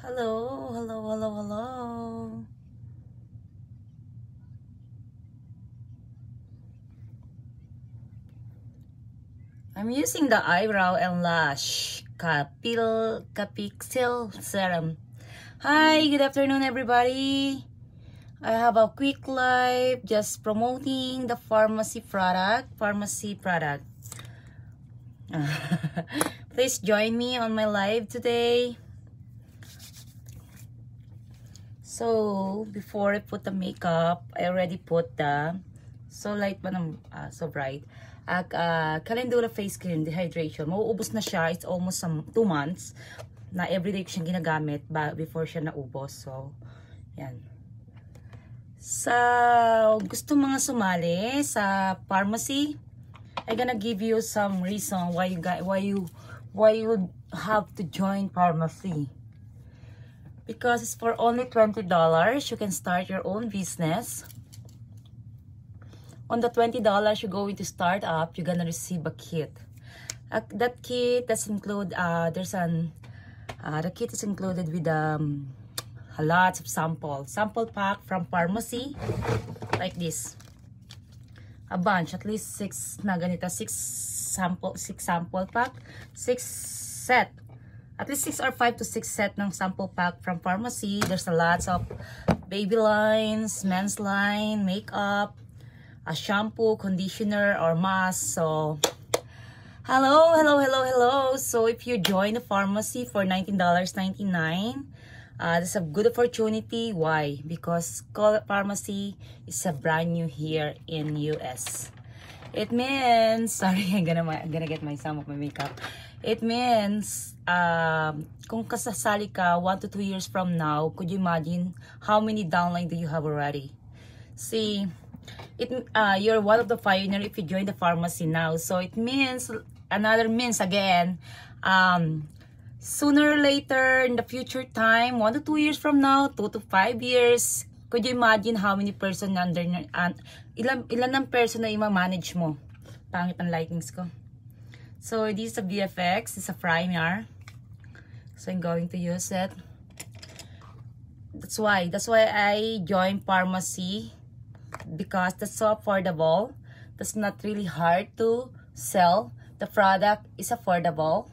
Hello, hello, hello, hello. I'm using the eyebrow and lash Capixel serum. Hi, good afternoon, everybody. I have a quick live just promoting the pharmacy product. Please join me on my live today. So, before I put the makeup, I already put the so light pa ng, so bright. Calendula face cream, dehydration. Mauubos na siya. It's almost 2 months na everyday ko siyang ginagamit before siya naubos. So, yan. Sa gusto mga sumali sa pharmacy, I'm gonna give you some reason why you have to join pharmacy. Because it's for only $20, you can start your own business. On the $20 you're going to start up, you're gonna receive a kit. That kit does include the kit is included with lots of sample pack from pharmacy, like this. A bunch, at least 6 na ganito, 6 sample pack, 6 set. At least 6 or 5 to 6 set ng sample pack from pharmacy. There's a lots of baby lines, men's line, makeup, a shampoo, conditioner, or mask. So, hello. So, if you join the pharmacy for $19.99, that's a good opportunity. Why? Because Scarlet Pharmacy is a brand new here in US. It means, sorry, I'm gonna get some of my makeup. It means, kung kasasali ka 1 to 2 years from now, could you imagine how many downline do you have already? See, you're one of the pioneer if you join the pharmacy now. So it means, another means again, sooner or later in the future time, 1 to 2 years from now, 2 to 5 years, could you imagine how many person under, ilan ng person na ima-manage mo? Pangit ang lightings ko. So this is a VFX, it's a primer. So I'm going to use it. That's why I joined pharmacy, because that's so affordable. That's not really hard to sell. The product is affordable.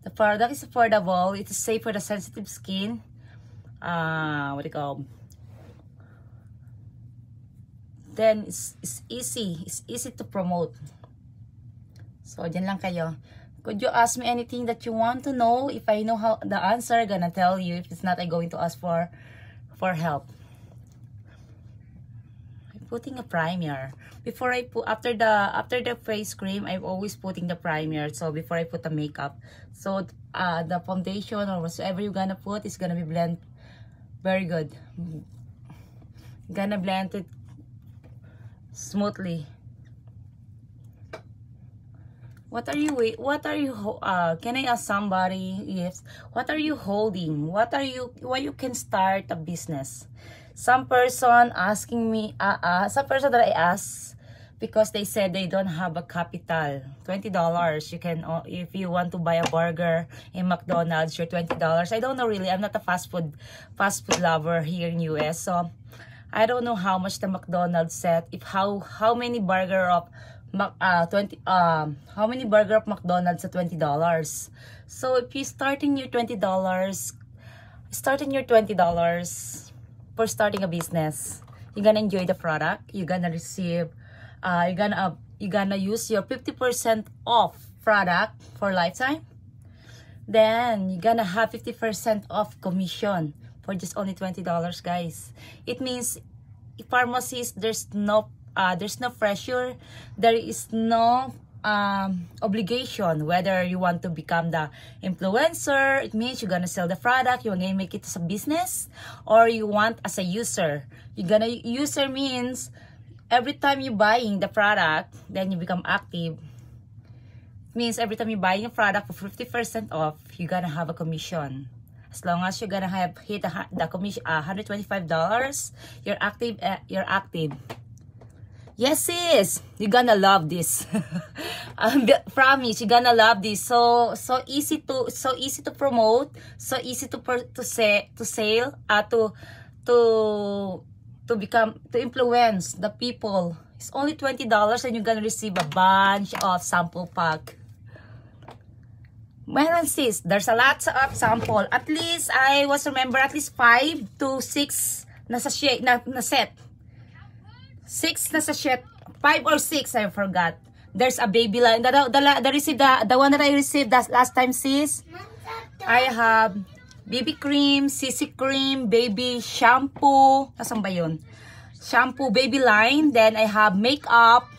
The product is affordable. It's safe for the sensitive skin. What do you call? Then it's easy. It's easy to promote. So, dyan lang kayo. Could you ask me anything that you want to know? If I know how the answer, I'm gonna tell you. If it's not, I'm going to ask for help. I'm putting a primer. Before I put after the face cream, I'm always putting the primer. So before I put the makeup, so the foundation or whatever you're gonna put is gonna be blend very good. Gonna blend it smoothly. What are you can I ask somebody, yes, what are you holding? Why you can start a business? Some person asking me, some person that I asked, because they said they don't have a capital. $20, you can, if you want to buy a burger in McDonald's, you're $20. I don't know really, I'm not a fast food lover here in US, so I don't know how much the McDonald's set, if how many burger of how many burger of McDonald's at $20. So if you starting your $20 for starting a business, you're gonna enjoy the product, you're gonna receive you're gonna use your 50% off product for lifetime. Then you're gonna have 50% off commission for just only $20, guys. It means pharmacies, there's no pressure, there is no obligation whether you want to become the influencer. It means you're gonna sell the product, you want to make it as a business, or you want as a user. User means every time you're buying the product, then you become active. It means every time you're buying a product for 50% off, you're gonna have a commission. As long as you're gonna hit the commission $125, you're active. Yes, sis, you're gonna love this. Promise, you're gonna love this. So easy to promote, so easy to sell, to influence the people. It's only $20 and you're gonna receive a bunch of sample pack. Meron sis, there's a lot of sample. At least I remember at least 5 to 6 na sachet na set. 6 na sachet, 5 or 6, I forgot. There's a baby line. The one that I received last time, sis. I have baby cream, CC cream, baby shampoo. Nasaan ba yun? Shampoo, baby line. Then I have makeup,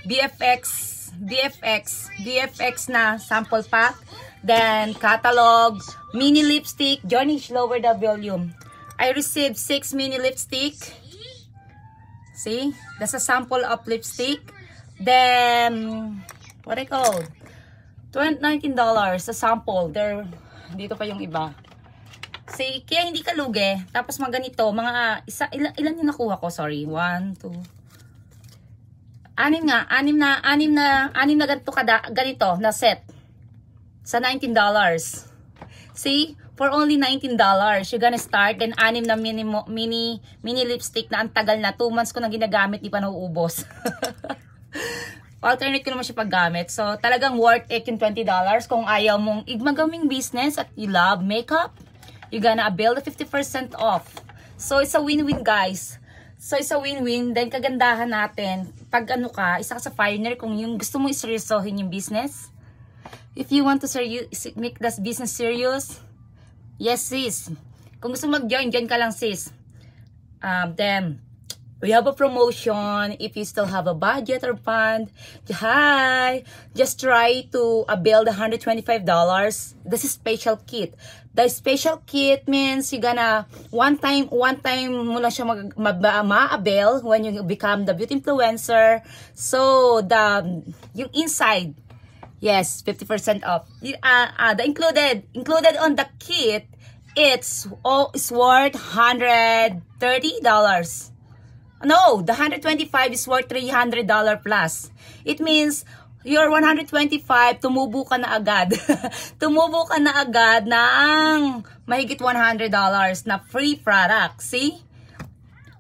BFX na sample pack. Then catalog, mini lipstick. Johnny, lower the volume. I received 6 mini lipstick. See, that's a sample of lipstick. Then, what I call? $19 sa sample. There, dito pa yung iba. See, kaya hindi ka lugi. Tapos mga ganito, mga ilan yung nakuha ko? Sorry, 1, 2. Anim na ganito na set. Sa $19. See? For only $19, you're gonna start. Then, 6 na mini lipstick na ang tagal na. 2 months ko na ginagamit, di pa nauubos. Alternate ko naman siya paggamit. So, talagang worth it yung $20. Kung ayaw mong magaming business at you love makeup, you're gonna avail the 50% off. So, it's a win-win, guys. So, it's a win-win. Then, kagandahan natin, pag ano ka, isa ka sa pioneer, kung yung gusto mo iseryosohin yung business, if you want to make this business serious, yes, sis. Kung gusto mag-join, join ka lang, sis. Then, we have a promotion. If you still have a budget or fund, just try to avail the $125. This is special kit. The special kit means you're gonna, one time mo lang siya ma-avail when you become the beauty influencer. So, yung inside, yes, 50% off. The included on the kit, it's worth $130. No, the $125 is worth $300 plus. It means your $125, tumubo ka na agad. Tumubo ka na agad ng mahigit $100 na free product. See?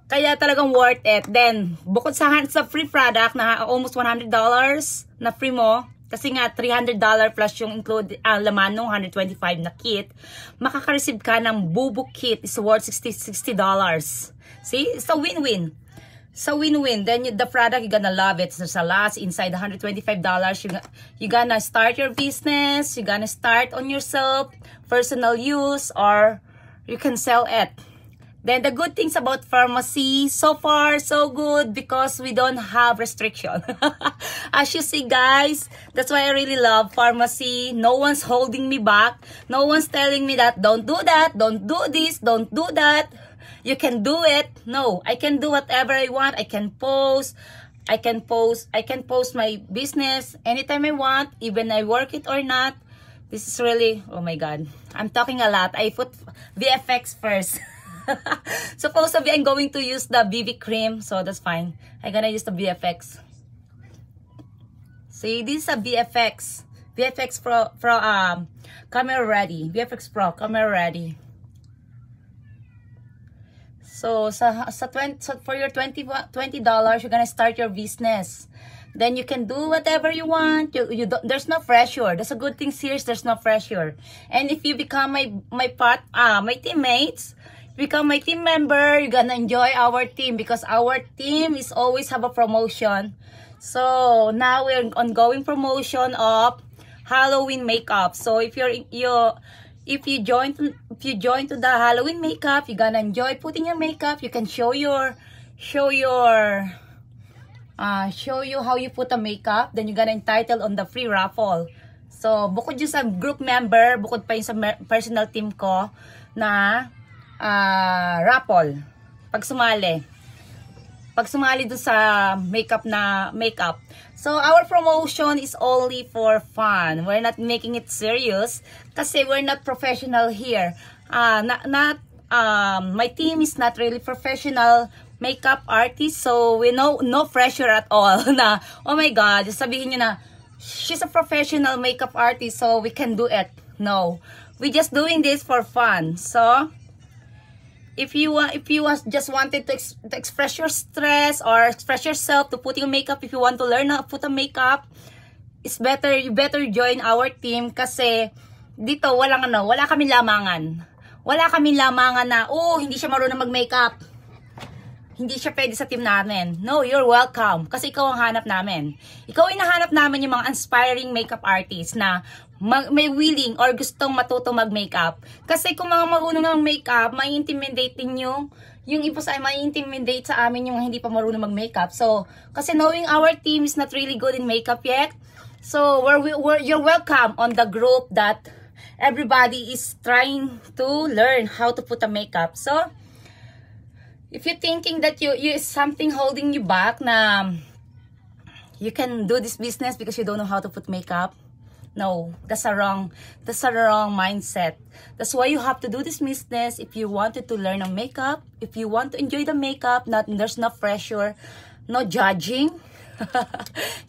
Kaya talagang worth it. Then, bukod sa free product na almost $100 na free mo, kasi nga $300 plus yung include laman ng $125 na kit, makaka-receive ka ng Bubu kit is worth $60. See? It's a win-win. So win-win. Then the product, you're gonna love it. There's a lot inside the $125. You're gonna start your business. You're gonna start on yourself, personal use, or you can sell it. Then the good things about pharmacy, so far so good because we don't have restriction. As you see, guys, that's why I really love pharmacy. No one's holding me back. No one's telling me that don't do that, don't do this, don't do that. You can do it. No, I can do whatever I want. I can post my business anytime I want, even I work it or not. This is really, oh my God, I'm talking a lot. I put VFX first. Supposedly I'm going to use the BB cream, so that's fine. I'm gonna use the VFX. See, this is a VFX Pro camera ready. VFX Pro camera ready. So for your $20, you're gonna start your business. Then you can do whatever you want. There's no pressure. That's a good thing here. There's no pressure. And if you become my teammates, become my team member, you're gonna enjoy our team because our team is always have a promotion. So now we're ongoing promotion of Halloween makeup. So if you join to the Halloween makeup, you're gonna enjoy putting your makeup. You can show you how you put a makeup. Then you're gonna entitle on the free raffle. So bukod yung sa group member, bukod pa yung sa personal team ko na raffle. Pag sumali doon sa makeup. So our promotion is only for fun. We're not making it serious kasi we're not professional here. My team is not really professional, makeup artist. So, we know, no pressure at all na, oh my God, just sabihin nyo na, she's a professional makeup artist, so we can do it. No. We just doing this for fun. So, if you just wanted to express your stress or express yourself to putting makeup, if you want to learn how to put a makeup, it's better, you better join our team kasi dito wala kaming lamangan. Wala kaming lamangan na, oh, hindi siya marunong mag-makeup. Hindi siya pwede sa team namin. No, you're welcome. Kasi ikaw ang hanap namin. Ikaw ay nahanap namin yung mga inspiring makeup artists na may willing or gustong matuto mag-makeup. Kasi kung mga marunong ng makeup, mai-intimidate din yung iba sa mai-intimidate sa amin yung hindi pa marunong mag-makeup. So, kasi knowing our team is not really good in makeup yet. So, you're welcome on the group that everybody is trying to learn how to put a makeup. So, if you're thinking that you something holding you back na you can do this business because you don't know how to put makeup, no, that's a wrong mindset. That's why you have to do this business if you wanted to learn a makeup, if you want to enjoy the makeup, there's no pressure, no judging.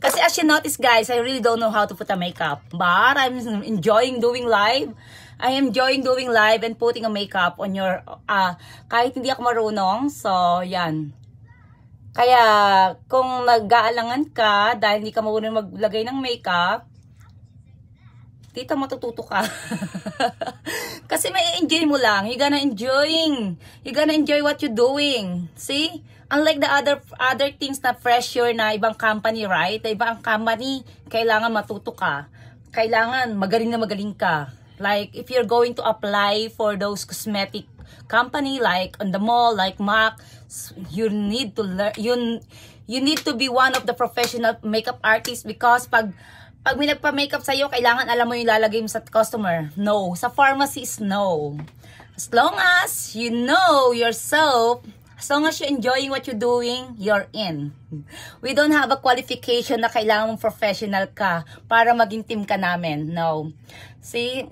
Kasi as you notice guys, I really don't know how to put a makeup, but I'm enjoying doing live. I am enjoying doing live and putting a makeup on your, kahit hindi ako marunong, so yan. Kaya kung nag-aalangan ka dahil hindi ka marunong maglagay ng makeup, dito matututo ka. Kasi may enjoy mo lang. You're gonna enjoy what you're doing. See? Unlike the other things na pressure na ibang company, right? Na ibang company, kailangan matuto ka. Kailangan magaling na magaling ka. Like, if you're going to apply for those cosmetic company, like on the mall, like MAC, you need to learn, you need to be one of the professional makeup artists because pag may nagpa-makeup sa'yo, kailangan alam mo yung lalagay mo sa customer. No. Sa pharmacy is no. As long as you know yourself, as long as you're enjoying what you're doing, you're in. We don't have a qualification na kailangan mong professional ka para maging team ka namin. No. See,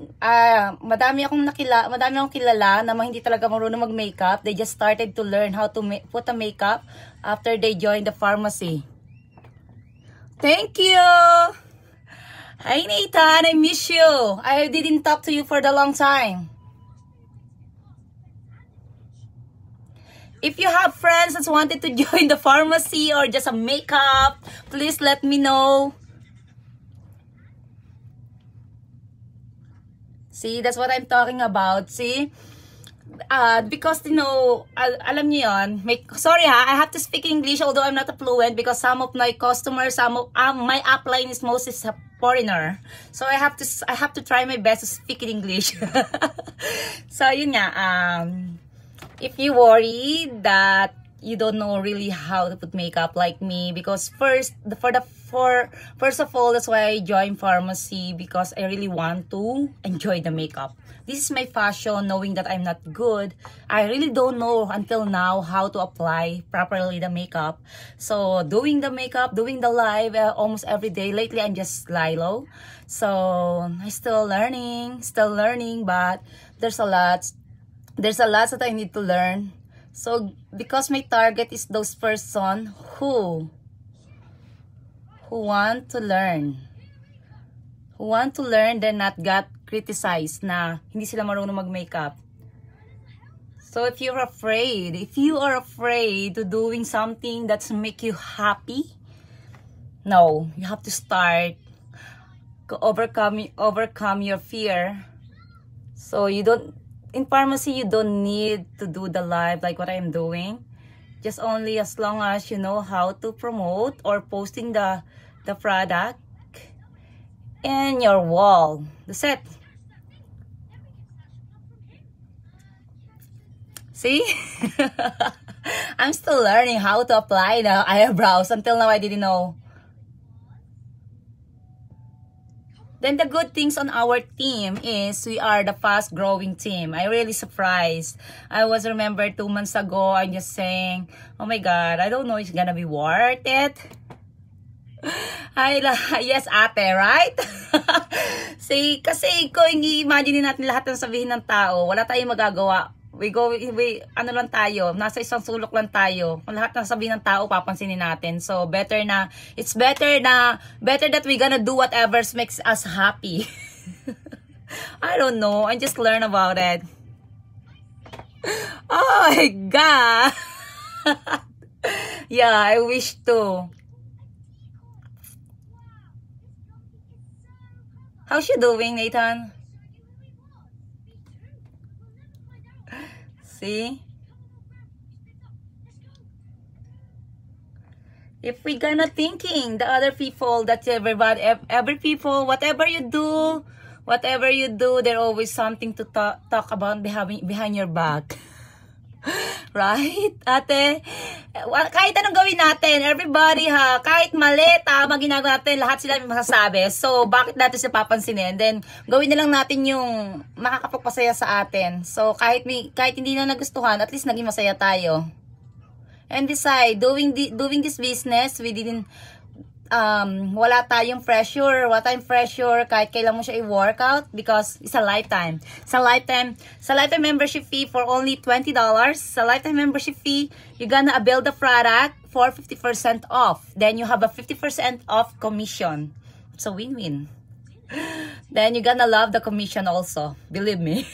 madami akong kilala na hindi talaga marunong mag-makeup. They just started to learn how to put a makeup after they joined the pharmacy. Thank you! Hi Nathan, I miss you. I didn't talk to you for the long time. If you have friends that wanted to join the pharmacy or just a makeup, please let me know. See, that's what I'm talking about. See? Because, you know, alam niyo yun, sorry ha, I have to speak English although I'm not fluent because some of my customers, my upline is mostly a foreigner. So I have to try my best to speak in English. So, yun nga, if you worry that you don't know really how to put makeup like me, because first of all, that's why I joined pharmacy, because I really want to enjoy the makeup. This is my passion, knowing that I'm not good. I really don't know until now how to apply properly the makeup. So doing the makeup, doing the live almost every day. Lately, I'm just Lilo. So I'm still learning, but there's a lot that I need to learn. So, because my target is those person who want to learn. Who want to learn, then not got criticized na hindi sila marunong mag-makeup. So, if you are afraid to doing something that's make you happy, no, you have to start to overcome your fear. So, in pharmacy, you don't need to do the live like what I'm doing. Just only as long as you know how to promote or posting the product in your wall. That's it. See? I'm still learning how to apply the eyebrows. Until now, I didn't know. Then the good things on our team is we are the fast-growing team. I'm really surprised. I was remembered 2 months ago, I'm just saying, oh my God, I don't know if it's gonna be worth it. Yes, ate, right? See, kasi kung i-imagine natin lahat ng sabihin ng tao, wala tayong magagawa. ano lang tayo, nasa isang sulok lang tayo. Kung lahat na sabihin ng tao, papansinin natin. So, it's better that we gonna do whatever makes us happy. I don't know. I just learn about it. Oh my God. Yeah, I wish to. How's you doing, Nathan? See? If we gonna thinking the other people, that every people, whatever you do, there always something to talk about behind your back. Right? Ate, kahit anong gawin natin, everybody ha, kahit mali, tama ginagawa natin, lahat sila may masasabi. So, bakit natin sila papansinin? Then, gawin na lang natin yung makakapagpasaya sa atin. So, kahit hindi na nagustuhan, at least naging masaya tayo. And decide, doing this business, we didn't, wala tayong pressure, kahit kailan mo siya i-workout because it's a lifetime. Sa lifetime membership fee for only $20. Sa lifetime membership fee, you're gonna build the product for 50% off. Then you have a 50% off commission. It's a win-win. Then you're gonna love the commission also. Believe me.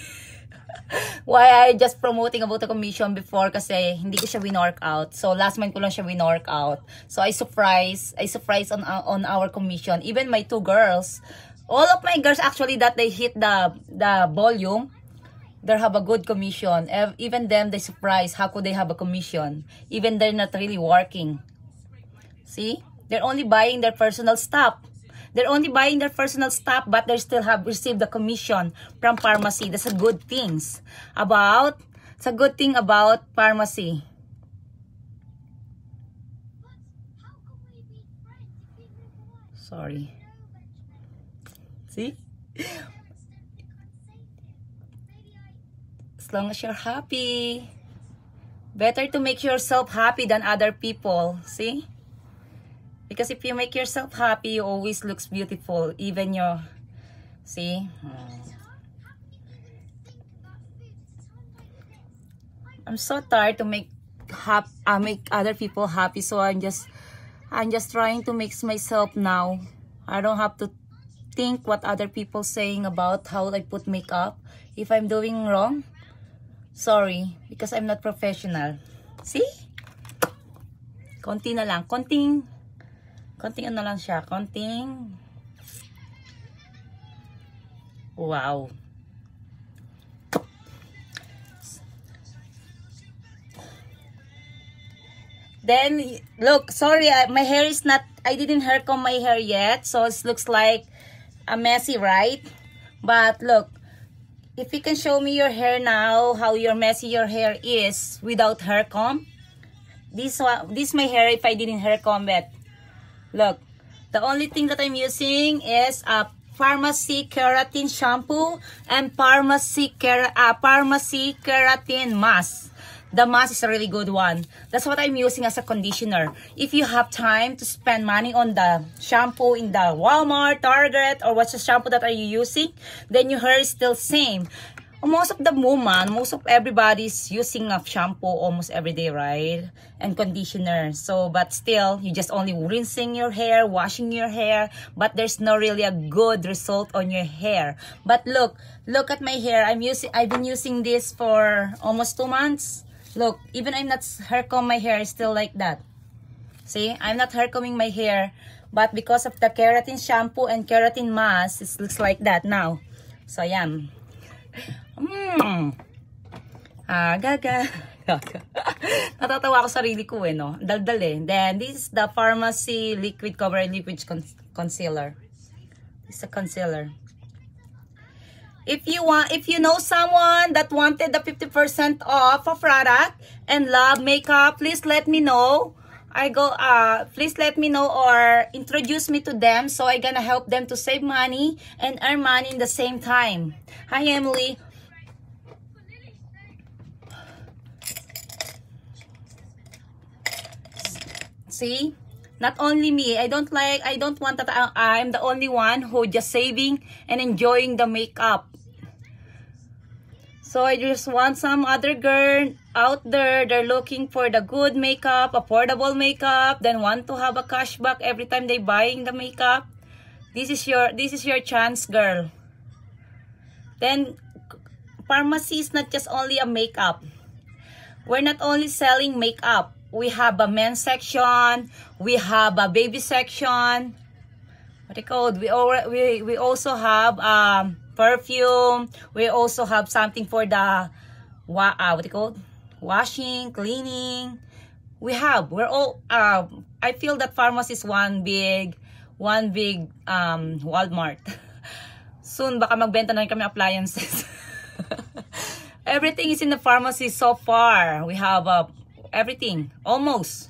Why I just promoting about the commission before kasi hindi ko siya win-workout. So last month ko lang siya win-workout. So I surprise on our commission. Even my 2 girls, all of my girls actually that they hit the volume, they have a good commission. Even them, they surprise how could they have a commission even they're not really working. See, they're only buying their personal stuff. But they still have received the commission from pharmacy. That's a good thing about pharmacy. Sorry. See? As long as you're happy. Better to make yourself happy than other people. See? Because if you make yourself happy, you always looks beautiful. Even your, see? I'm so tired to make other people happy. So I'm just trying to make myself now. I don't have to think what other people saying about how I put makeup. If I'm doing wrong, sorry, because I'm not professional. See? Konti na lang, konting ano lang siya, konting, wow. Then, look, sorry, my hair is not, I didn't hair comb my hair yet, so it looks like a messy, right? But look, if you can show me your hair now, how messy your hair is without hair comb. This my hair if I didn't hair comb it. Look, the only thing that I'm using is a Pharmacy Keratin shampoo and Pharmacy Keratin mask. The mask is a really good one. That's what I'm using as a conditioner. If you have time to spend money on the shampoo in the Walmart, Target, or what's the shampoo that are you using, then your hair is still same. Most of everybody's using a shampoo almost every day, right? And conditioner. So, but still, you just only rinsing your hair, washing your hair, but there's no really a good result on your hair. But look at my hair. I've been using this for almost 2 months. Look, even I'm not hair comb my hair, it's still like that. See, I'm not hair combing my hair, but because of the keratin shampoo and keratin mask, it looks like that now. So, yan. Gaga. Natatawa ako sarili ko no. Daldal eh. Then this is the Pharmacy Liquid Cover Liquid Concealer. This is a concealer. If you know someone that wanted the 50% off a product and love makeup, please let me know. Please let me know or introduce me to them so I gonna help them to save money and earn money in the same time. Hi Emily. See? Not only me. I don't want that I'm the only one who just saving and enjoying the makeup. So I just want some other girl out there, they're looking for the good makeup, affordable makeup, then want to have a cashback every time they buying the makeup. This is your chance, girl. Then pharmacy is not just only a makeup. We're not only selling makeup. We have a men's section, we have a baby section. What they called? We also have perfume. We also have something for the what they called? Washing, cleaning. We're all I feel that pharmacy is one big Walmart. Soon baka magbenta na rin kami appliances. Everything is in the pharmacy so far. We have everything almost.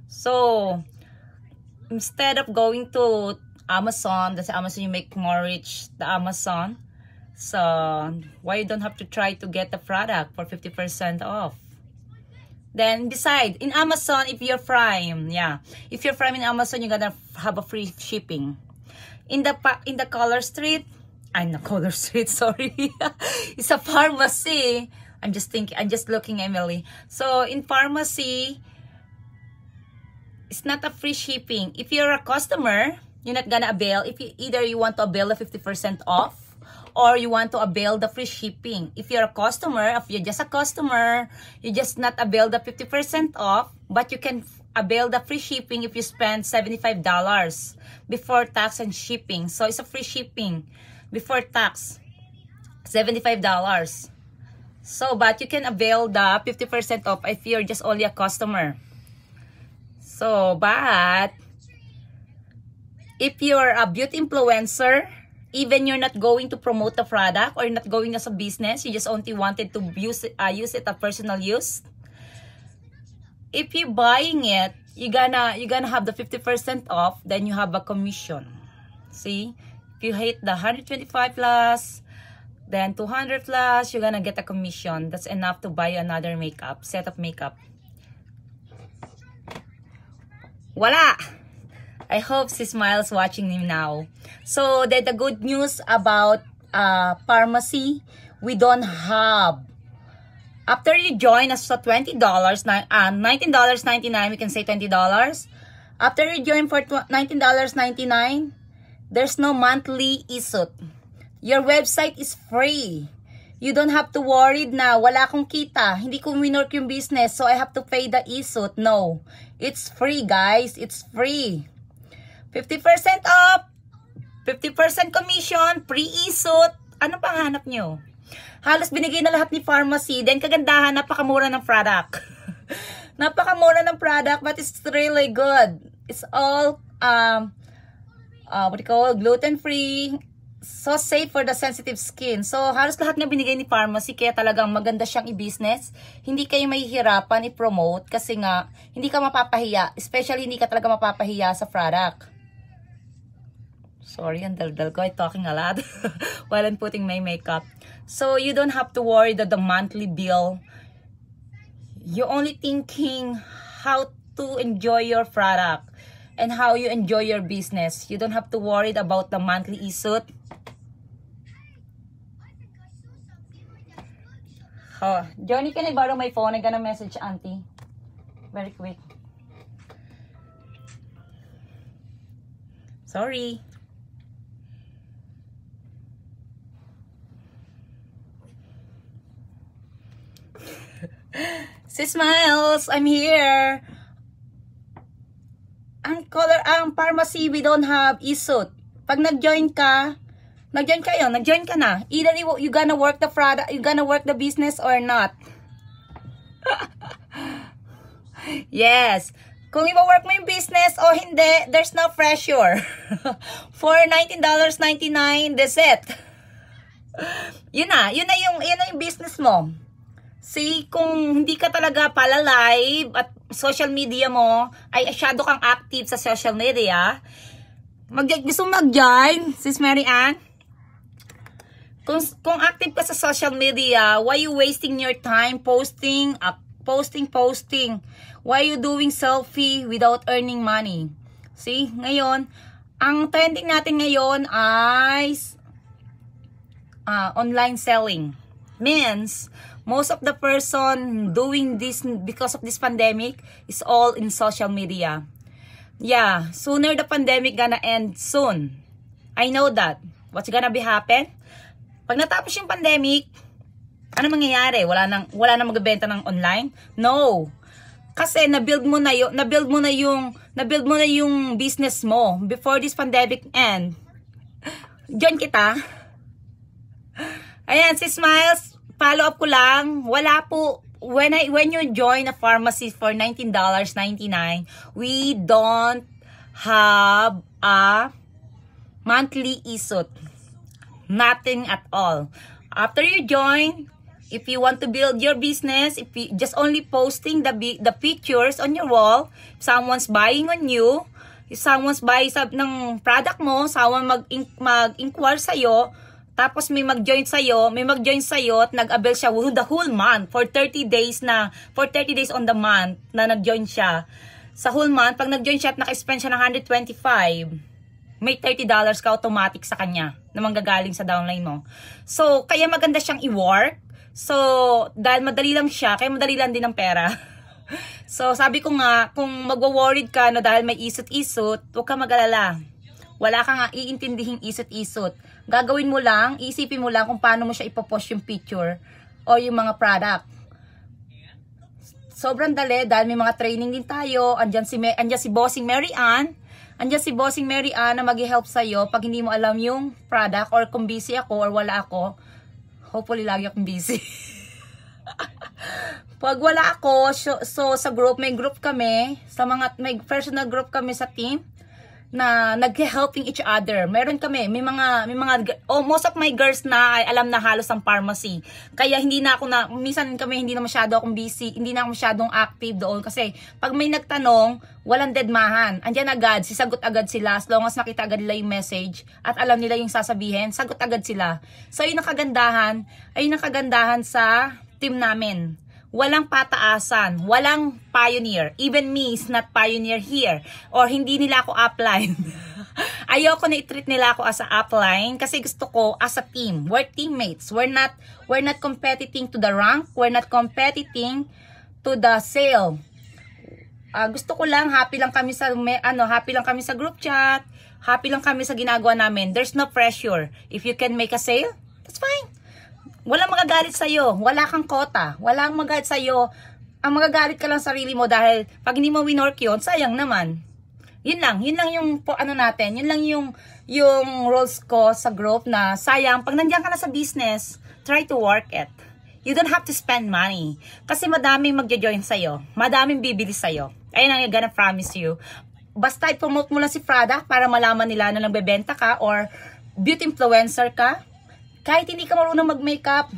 So instead of going to Amazon, that's Amazon, you make more rich the Amazon. So why you don't have to try to get the product for 50% off? Then besides, in Amazon, if you're Prime, if you're Prime in Amazon, you're gonna have a free shipping. In the Color Street, I'm not Color Street, sorry. It's a pharmacy. I'm just looking, Emily. So in pharmacy, it's not a free shipping. If you're a customer, you're not gonna avail. Either you want to avail the 50% off, or you want to avail the free shipping. If you're a customer, if you're just a customer, you just not avail the 50% off, but you can avail the free shipping if you spend $75 before tax and shipping. So it's a free shipping before tax, $75. So, but you can avail the 50% off if you're just only a customer. So, but if you're a beauty influencer, even you're not going to promote the product or not going as a business, you just only wanted to use it as personal use. If you're buying it, you're gonna have the 50% off, then you have a commission. See? If you hit the 125 plus, then 200 plus, you're gonna get a commission. That's enough to buy another set of makeup. Voila! I hope she smiles watching me now. So the good news about pharmacy, we don't have. After you join us at $20, $19.99, we can say $20. After you join for $19.99, there's no monthly isut. Your website is free. You don't have to worry na wala akong kita, hindi ko winork yung business, so I have to pay the isut. No, it's free, guys. It's free. 50% off, 50% commission, free isut. Ano pang hanap nyo? Halos binigay na lahat ni pharmacy. Then kagandahan, napakamura ng product. Napakamura ng product, but it's really good. It's all what do you call, gluten-free, so safe for the sensitive skin. So halos lahat nga binigay ni pharmacy, kaya talagang maganda siyang i-business. Hindi kayo mahihirapan i-promote kasi nga hindi ka mapapahiya, especially hindi ka talaga mapapahiya sa product. Sorry, ang daldal ko. I'm talking a lot while I'm putting my makeup. So you don't have to worry that the monthly bill. You're only thinking how to enjoy your product and how you enjoy your business. You don't have to worry about the monthly isut. Oh, Johnny, can I borrow my phone? I'm gonna message Auntie. Very quick. Sorry. Si Smiles, I'm here. Ang pharmacy, we don't have isut. Pag nag-join ka na. Either you gonna work the product, you gonna work the business or not. Yes. Kung i-work mo yung business o hindi, there's no pressure. For $19.99, that's it. Yun na yung business mo. See, kung hindi ka talaga pala live at social media mo, ay masyado kang active sa social media, gusto mag-join, Sis Mary Ann? Kung active ka sa social media, why you wasting your time posting? Why you doing selfie without earning money? See, ngayon, ang trending natin ngayon ay online selling. Means, most of the person doing this because of this pandemic is all in social media. Yeah, sooner the pandemic gonna end soon. I know that. What's gonna be happen? Pag natapos yung pandemic, ano mangyayari? Wala nang magbebenta ng online? No. Kasi na-build mo na yung business mo before this pandemic end. Join kita. Ayan, si Smiles, follow up ko lang. Wala po, when you join a pharmacy for $19.99, we don't have a monthly isut. Nothing at all. After you join, if you want to build your business, if you just only posting the pictures on your wall, if someone's buying on you, if someone's buying ng product mo, someone mag-inquire sa'yo, tapos may mag-join sa'yo at nag-avail siya the whole month for 30 days on the month na nag-join siya. Sa whole month, pag nag-join siya at naka-spend siya ng $125, may $30 ka automatic sa kanya na manggagaling sa downline mo. So, kaya maganda siyang i-work. So, dahil madali lang siya, kaya madali lang din ang pera. So, sabi ko nga, kung magwo-worried ka na dahil may isut-isut, huwag ka mag-alala. Wala ka nga iintindihing isut-isut. Gagawin mo lang, iisipin mo lang kung paano mo siya ipopost yung picture o yung mga product. Sobrang dali dahil may mga training din tayo. Andyan si Bossing Mary Ann. Andyan si Bossing Mary Ann na mag-help sa'yo pag hindi mo alam yung product or kung busy ako or wala ako. Hopefully, lagi akong busy. Pag wala ako, so sa group, may group kami, may personal group kami sa team na nag-helping each other. Meron kami, may mga most of my girls na ay alam na halos ang pharmacy. Kaya minsan kami hindi na masyado akong busy, hindi na ako masyadong active doon kasi pag may nagtanong, walang deadmahan. Andiyan agad, sisagot agad sila as long as nakita agad nila yung message at alam nila yung sasabihin, sagot agad sila. So yun ang kagandahan sa team namin. Walang pataasan, walang pioneer. Even me is not pioneer here. Or hindi nila ako upline. Ayoko na i-treat nila ako as a upline kasi gusto ko as a team. We're teammates. We're not competing to the rank. We're not competing to the sale. Gusto ko lang happy lang kami sa group chat. Happy lang kami sa ginagawa namin. There's no pressure. If you can make a sale, that's fine. Walang magagalit sa'yo. Wala kang kota. Walang magagalit sa'yo. Ang magagalit ka lang sarili mo dahil pag hindi mo winork yun, sayang naman. Yun lang yung natin. Yun lang yung roles ko sa group na sayang. Pag nandiyan ka na sa business, try to work it. You don't have to spend money. Kasi madaming magjo-join sa'yo. Madaming bibili sa'yo. Ayun ang gonna promise you. Basta i-promote mo lang si product para malaman nila na nagbebenta ka or beauty influencer ka. Kahit hindi ka marunong mag-makeup,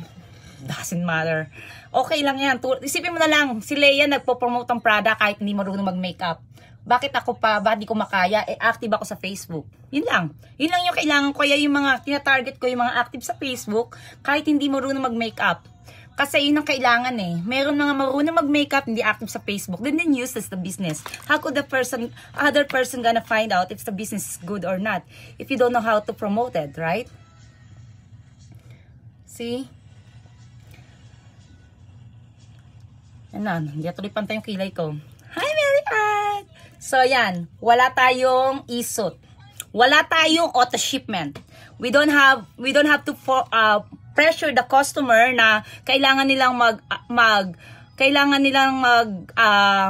doesn't matter. Okay lang yan. Isipin mo na lang, si Leia nagpo-promote ng product kahit hindi marunong mag-makeup. Bakit ako pa? Bakit di ko makaya? Active ako sa Facebook. Yun lang. Yun lang yung kailangan ko. Kaya yung mga tina-target ko, yung mga active sa Facebook, kahit hindi marunong mag-makeup. Kasi yun ang kailangan eh. Meron mga marunong mag-makeup, hindi active sa Facebook. Then useless the business. How could other person gonna find out if the business is good or not? If you don't know how to promote it, right? See? Ano, hindi tuloy pantay yung kilay ko. Hi, Mary Ann! So, yan. Wala tayong isut. Wala tayong auto shipment. We don't have pressure the customer na kailangan nilang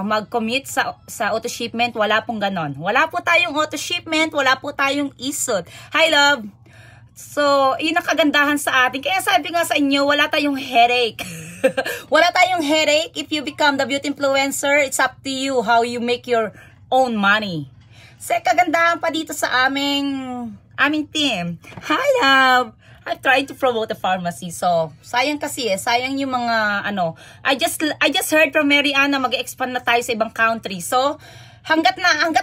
mag-commit sa auto shipment. Wala pong ganon. Wala po tayong auto shipment. Wala po tayong isut. Hi, love! So, yun ang kagandahan sa atin. Kaya sabi nga sa inyo, wala tayong headache. Wala tayong headache. If you become the beauty influencer, it's up to you how you make your own money. So, kagandahan pa dito sa aming team. Hi, love! I'm trying to promote the pharmacy. So, sayang kasi sayang yung mga I just heard from Mary Ann na mag-expand na tayo sa ibang country. So, hanggat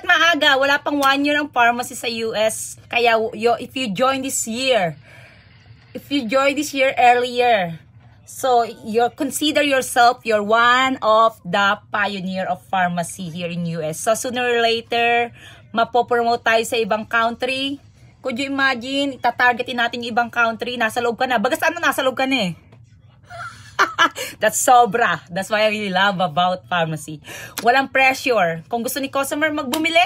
maaga, wala pang 1 year ang pharmacy sa US. Kaya if you join this year earlier, so consider yourself you're one of the pioneer of pharmacy here in US. So sooner or later, mapopromote tayo sa ibang country. Could you imagine, itatargetin natin yung ibang country, nasa loob ka na. Bagas nasa loob ka na eh. That's sobra. That's why I really love about pharmacy. Walang pressure. Kung gusto ni customer magbumili,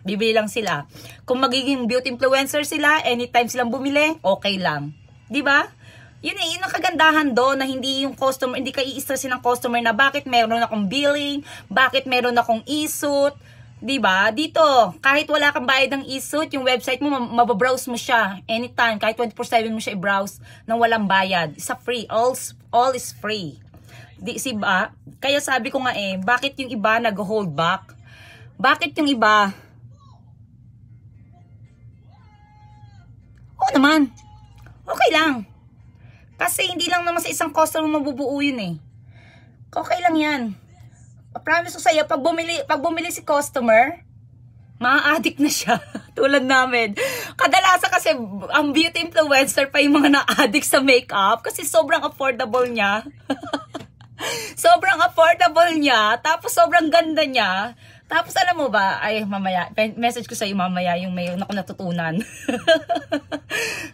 bibili lang sila. Kung magiging beauty influencer sila, anytime silang bumili, okay lang. Di ba? Yun ang kagandahan doon na hindi yung customer, hindi ka i-stressin ng customer na bakit meron akong billing, bakit meron akong e-suit. Diba? Dito, kahit wala kang bayad ng e-suit, yung website mo, mababrowse mo siya anytime, kahit 24/7 mo siya i-browse nang walang bayad. Isa free. All is free. Kaya sabi ko nga bakit yung iba nag-hold back? Bakit yung iba? Oo naman. Okay lang. Kasi hindi lang naman sa isang customer mabubuo yun Okay lang yan. Promise ko sa'yo, pag bumili si customer, ma-addict na siya. Tulad namin. Kadalasan kasi, ang beauty influencer pa yung mga na-addict sa makeup kasi sobrang affordable niya. Sobrang affordable niya. Tapos sobrang ganda niya. Tapos alam mo ba, mamaya, message ko sa'yo mamaya yung may ako natutunan.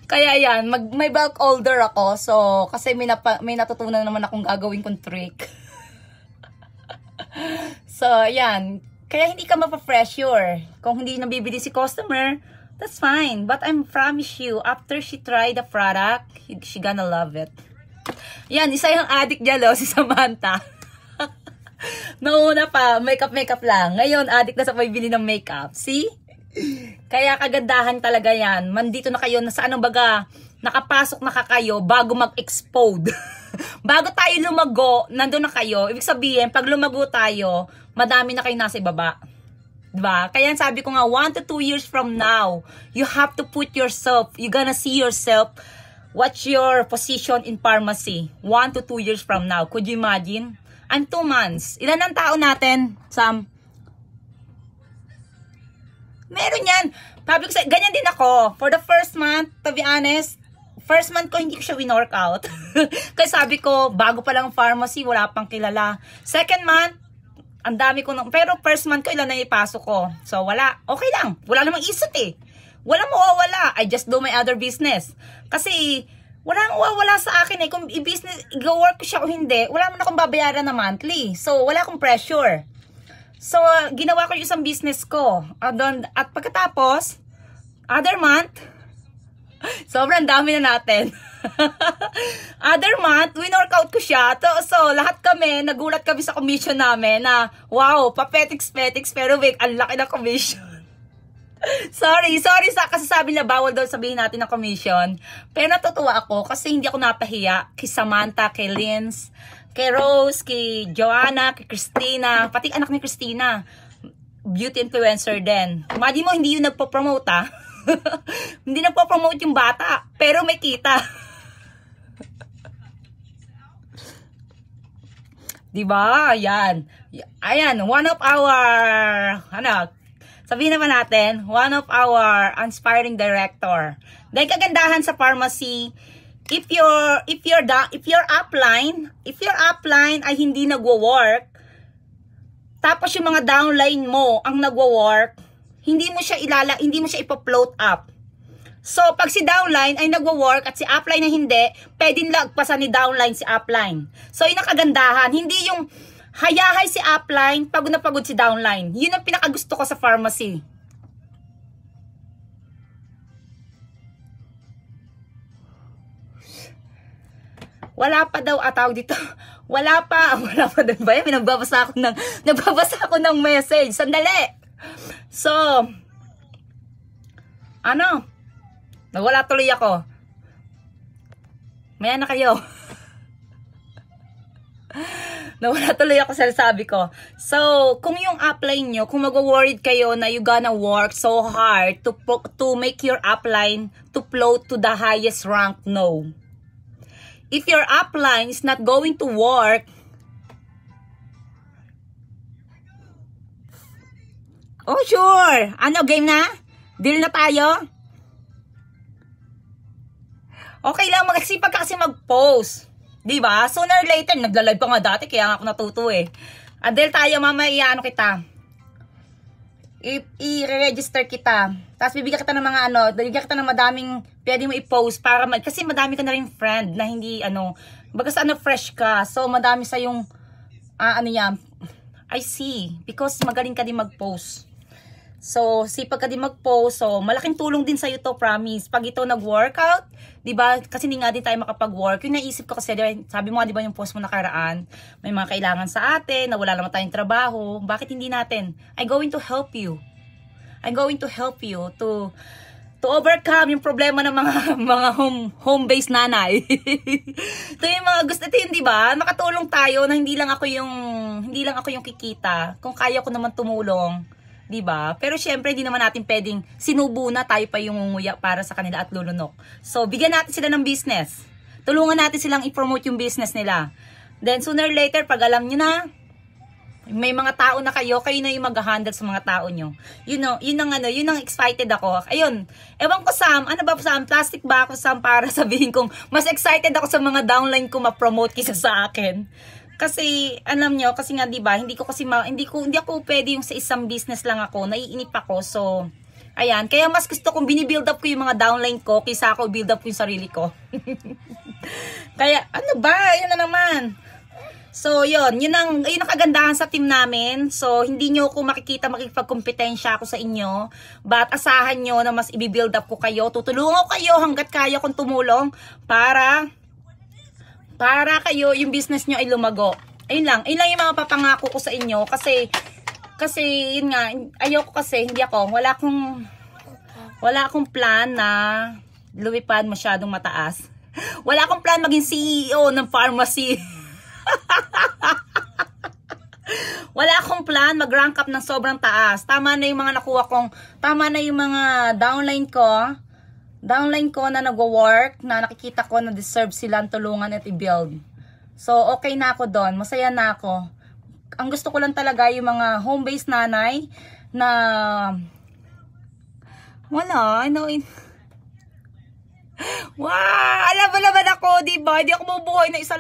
Kaya yan, may bulk order ako. So, kasi may natutunan naman akong gagawin kong trick. So, yan. Kaya hindi ka mapa-pressure. Kung hindi nabibili si customer, that's fine. But I promise you, after she try the product, she gonna love it. Yan, isa yung addict niya, si Samantha. Noona pa, makeup lang. Ngayon, addict na sa pagbili ng makeup. See? Kaya kagandahan talaga yan. Mandito na kayo, sa anong baga, nakapasok na kayo bago mag-explode. Bago tayo lumago, nandun na kayo. Ibig sabihin, pag lumago tayo, madami na kayo nasa ibaba. Diba? Kaya sabi ko nga, 1 to 2 years from now, you have to put yourself, you gonna see yourself, what's your position in pharmacy? 1 to 2 years from now. Could you imagine? I'm 2 months. Ilan ang tao natin, Sam? Meron yan. Sabi ko sa'yo, ganyan din ako. For the first month, to be honest, first month ko hindi ko siya win-workout. Kasi sabi ko, bago pa lang pharmacy, wala pang kilala. Second month, ang dami ko pero first month ko ilan na ipasok ko. So wala, okay lang. Wala namang isot Walang mawawala. I just do my other business. Kasi walang mawawala sa akin Kung i-business, i-work ko siya o hindi, wala man akong babayaran na monthly. So wala akong pressure. So ginawa ko yung isang business ko. At pagkatapos, other month, sobrang dami na natin. Other month, win-workout ko siya. So, lahat kami, nagulat kami sa commission namin na, wow, papetics, pero wait, ang laki na commission. Sorry, kasi sabi na bawal daw sabihin natin na commission. Pero natutuwa ako kasi hindi ako napahiya kay Samantha, kay Linz, kay Rose, kay Joanna, kay Christina, pati anak ni Christina, beauty influencer din. Imagine mo, hindi yun nagpo-promote Hindi nagpo-promote yung bata, pero may kita. Diba? Ayan, one of our, sabihin naman natin, one of our inspiring director. Dahil kagandahan sa pharmacy, if your upline ay hindi nagwo-work, tapos yung mga downline mo ang nagwo-work, hindi mo siya ipa-float up. So, pag si downline ay nagwo-work at si upline na hindi, pwedeng lagpasan ni downline si upline. So, yun ang kagandahan. Hindi yung hayahay si upline, pagod na pagod si downline. Yun ang pinakagusto ko sa pharmacy. Wala pa daw ataw dito. Wala pa din ba? Nagbabasa ako ng message. Sandali. So, nawala tuloy ako. Maya na kayo. Nawala tuloy ako sa sabi ko. So, kung yung upline nyo, kung mag-worried kayo na you gonna work so hard to make your upline to float to the highest rank, no. If your upline is not going to work, oh sure, game na? Deal na tayo? Okay lang, magsipag ka kasi mag-post. Diba? Sooner or later, nagla-live pa nga dati, kaya nga ako natuto Adel tayo, mamaya kita. I-register kita. Tapos bibigyan kita ng mga bibigyan kita ng madaming pwede mo i-post para kasi madami ka na rin friend na hindi Bagas ano, fresh ka. So, madami sa yung, ano yan, I see. Because magaling ka din mag-post. So, sipag ka din mag-post. So, malaking tulong din sa'yo to, promise. Pag ito nag-workout, diba? Kasi hindi nga din tayo makapag-work. Yung naisip ko kasi, sabi mo nga, diba yung post mo nakaraan, may mga kailangan sa atin, na wala naman tayong trabaho. Bakit hindi natin? I'm going to help you. I'm going to help you to overcome yung problema ng mga home-based nanay. Ito yung mga gusto, ito yun, di ba? Nakatulong tayo na hindi lang ako yung kikita. Kung kaya ko naman tumulong, di ba? Pero syempre, hindi naman natin pwedeng sinubo na tayo pa yung nguya para sa kanila at lulunok. So, bigyan natin sila ng business. Tulungan natin silang i-promote yung business nila. Then, sooner or later, pag alam nyo na, may mga tao na kayo na yung mag-handle sa mga tao nyo. Yun ang excited ako. Ayun, ewan ko Sam, ano ba Sam? Plastic ba ako Sam para sabihin kong mas excited ako sa mga downline ko ma-promote kaysa sa akin. Kasi, alam nyo, kasi nga diba, hindi ako pwede yung sa isang business lang ako, naiinip ako. So, ayan, kaya mas gusto kong binibuild up ko yung mga downline ko kaysa ako build up ko yung sarili ko. Kaya, ano ba? Yan na naman. So, yun ang kagandahan sa team namin. So, hindi nyo ako makipagkompetensya ako sa inyo. But, asahan nyo na mas i-build up ko kayo. Tutulungan ko kayo hanggat kaya kong tumulong para kayo, yung business nyo ay lumago. Ayun lang yung mga papangako ko sa inyo. Kasi, yun nga, ayoko kasi, wala akong plan na lumipad masyadong mataas. Wala akong plan maging CEO ng pharmacy. Wala akong plan mag-rank up ng sobrang taas. Tama na yung mga nakuha kong, tama na yung mga downline ko na nagwo-work, na nakikita ko na deserve silang tulungan at i-build. So, okay na ako doon. Masaya na ako. Ang gusto ko lang talaga yung mga home-based nanay na wala, wow! Alam mo naman ako, diba? Hindi ako mabubuhay na isang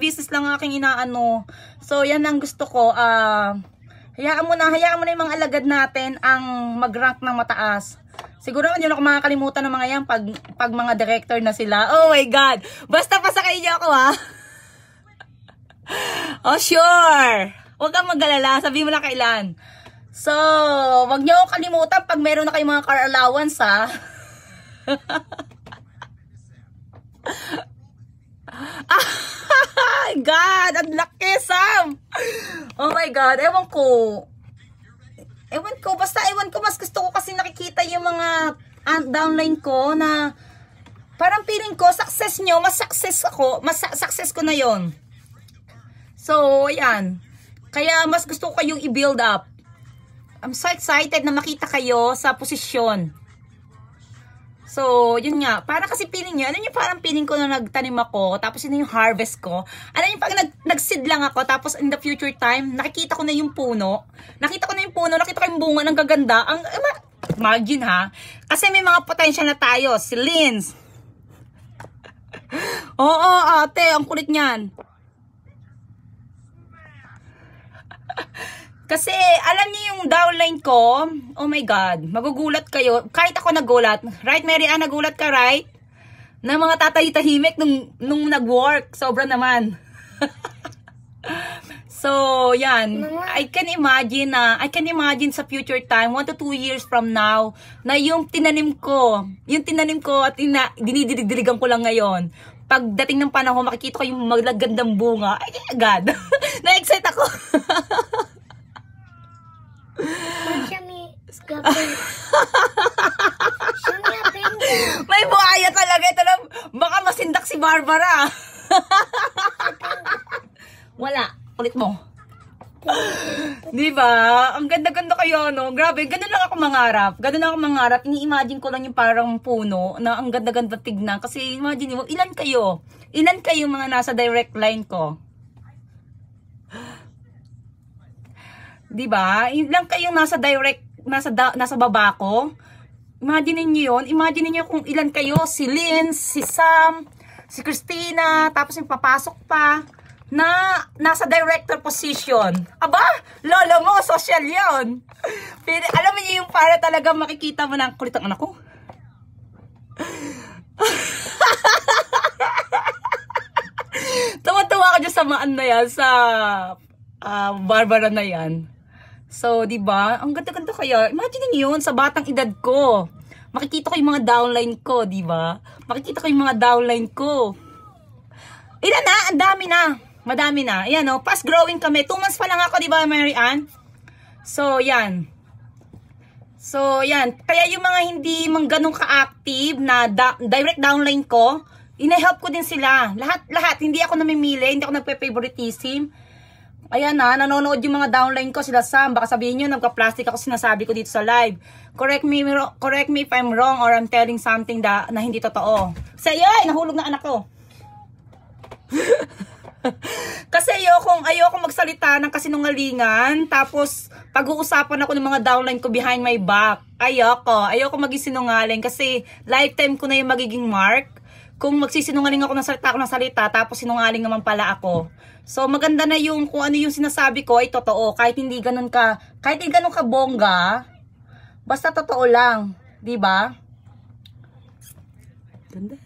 business lang aking inaano. So, yan ang gusto ko. Hayaan mo na yung mga alagad natin ang mag-rank ng mataas. Siguro hindi ako makakalimutan ng mga yan pag mga director na sila. Oh my God! Basta pasakay niyo ako, ha? Oh, sure! Huwag kang mag-alala. Sabihin mo lang kailan. So, wag niyo ako kalimutan pag meron na kayong mga car allowance, ha? God, ang laki Sam. Oh my God, ewan ko, mas gusto ko kasi nakikita yung mga downline ko na parang feeling ko success nyo, mas success ko na yon. So ayan, kaya mas gusto ko kayong i-build up. I'm so excited na makita kayo sa posisyon. So, yun nga. Para kasi feeling nyo, ano yung parang feeling ko na nagtanim ako, tapos yun yung harvest ko. Ano yung pag nag-seed lang ako, tapos in the future time, nakikita ko na yung puno. Nakita ko yung bunga ng gaganda. Imagine ha. Kasi may mga potential na tayo. Si Linz. Oo, ate, ang kulit niyan. Kasi, alam niyo yung downline ko, oh my God, magugulat kayo. Kahit ako nagulat. Right, Mary Ann, nagulat ka, right? Na mga tatahimik nung nag-work. Sobra naman. So, yan. I can imagine sa future time, 1 to 2 years from now, na yung tinanim ko at dinidilig-diligan ko lang ngayon. Pagdating ng panahon, makikita ko yung magagandang bunga. Ay, agad. Na-excite ako. May buhaya talaga. Ito lang, baka masindak si Barbara. Wala. Ulit mo. Diba? Ang ganda-ganda kayo, no? Grabe, ganun lang ako mangarap. Ini-imagine ko lang yung parang puno na ang ganda-ganda tignan. Kasi imagine mo, ilan kayo mga nasa direct line ko? Diba? Ilang kayong nasa baba ko? Imagine niyo yun. Imagine niyo kung ilan kayo. Si Lynn, si Sam, si Christina, tapos yung papasok pa na nasa director position. Aba, lolo mo, social yun. Pero, alam niyo yung para talaga makikita mo ng kulit ang anak ko. kasamaan na yan, sa Barbara na yan. So, di ba? Ang ganda-ganda kaya. Imagine niyo yun sa batang edad ko. Makikita ko yung mga downline ko, di ba? Makikita ko yung mga downline ko. Ilan na? Ang dami na. Madami na. Ayan, oh. Fast growing kami. 2 months pa lang ako, di ba, Mary Ann? So, yan. So, yan. Kaya yung mga hindi mang ganun ka-active na direct downline ko, ina-help ko din sila. Lahat. Hindi ako namimili. Hindi ako nagpe-favoritism. Ayan na, nanonood yung mga downline ko, sila Sam. Baka sabihin nyo, nagka-plastic ako sinasabi ko dito sa live. Correct me if I'm wrong or I'm telling something na hindi totoo. Say, ay, nahulog na anak ko. Kasi ayokong magsalita ng kasinungalingan. Tapos, pag-uusapan ako ng mga downline ko behind my back. Ayoko maging sinungaling. Kasi, lifetime ko na yung magiging mark. Kung magsisinungaling ako ng salita, tapos sinungaling naman pala ako. So, maganda na yung kung ano yung sinasabi ko ay totoo. Kahit hindi ganun ka bongga, basta totoo lang. Diba? Ganda.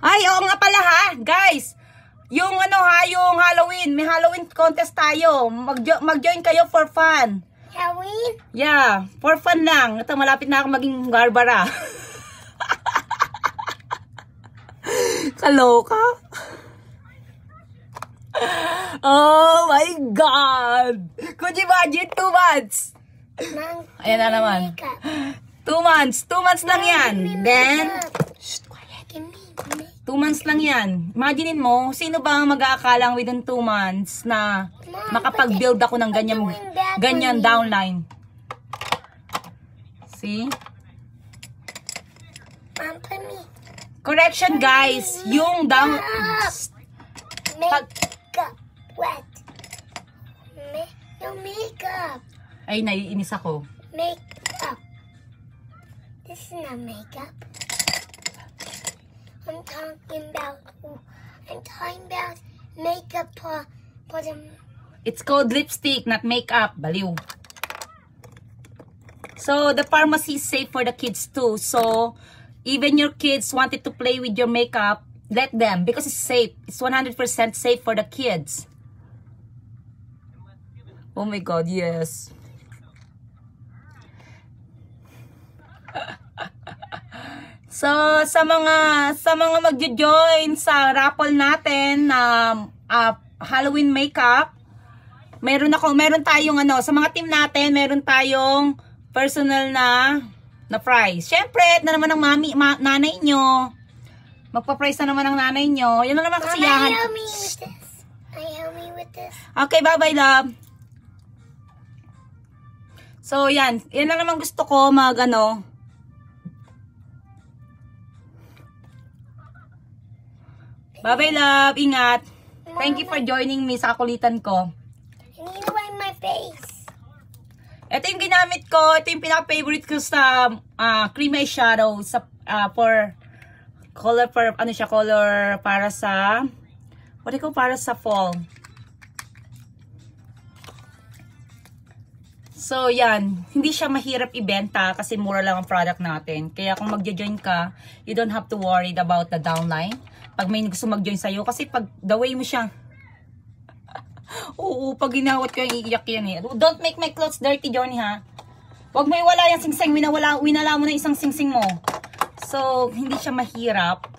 Ay, oo nga pala ha, guys. Yung yung Halloween, may Halloween contest tayo. Mag-join kayo for fun. Halloween? Yeah, for fun lang. Ito, malapit na ako maging Barbara. Kaloka? Oh my God! Could you imagine 2 months? Ayan na naman. 2 months. 2 months lang yan. Then, shh, quiet. 2 months lang yan. Imaginein mo, sino ba ang mag-aakalang within 2 months na makapag-build ako ng ganyan downline? See? Correction guys, yung down... Makeup. What? No makeup. Ay, naiinis ako. Makeup. This is not makeup. I'm talking about makeup for the... It's called lipstick, not makeup. Baliw. So, the pharmacy is safe for the kids too. So, even your kids wanted to play with your makeup, let them, because it's safe. It's 100% safe for the kids. Oh my God, yes. So, sa mga magjo-join sa raffle natin na Halloween makeup, meron tayong sa mga team natin, meron tayong personal na prize. Syempre, na naman ang nanay nyo. Magpa-prize na naman ang nanay nyo. Yan na naman kasiyahan. Mama, help me with this. Okay, bye-bye, love. So, yan. Yan na naman gusto ko Bye-bye, love. Ingat. Thank you for joining me sa kakulitan ko. I need to wipe my face. Ito yung ginamit ko. Ito yung pinaka-favorite ko sa creamy eyeshadow sa for color para sa para sa fall. So yan, hindi siya mahirap ibenta kasi mura lang ang product natin. Kaya kung magjo-join ka, you don't have to worry about the downline. Pag may gusto mag-join sa'yo, kasi pag the way mo siya, oo, pag ginawat ko yung iiyak yan eh. Don't make my clothes dirty, Johnny, ha? Huwag mo iwala yung singsing. Winala mo na isang singsing mo. So, hindi siya mahirap.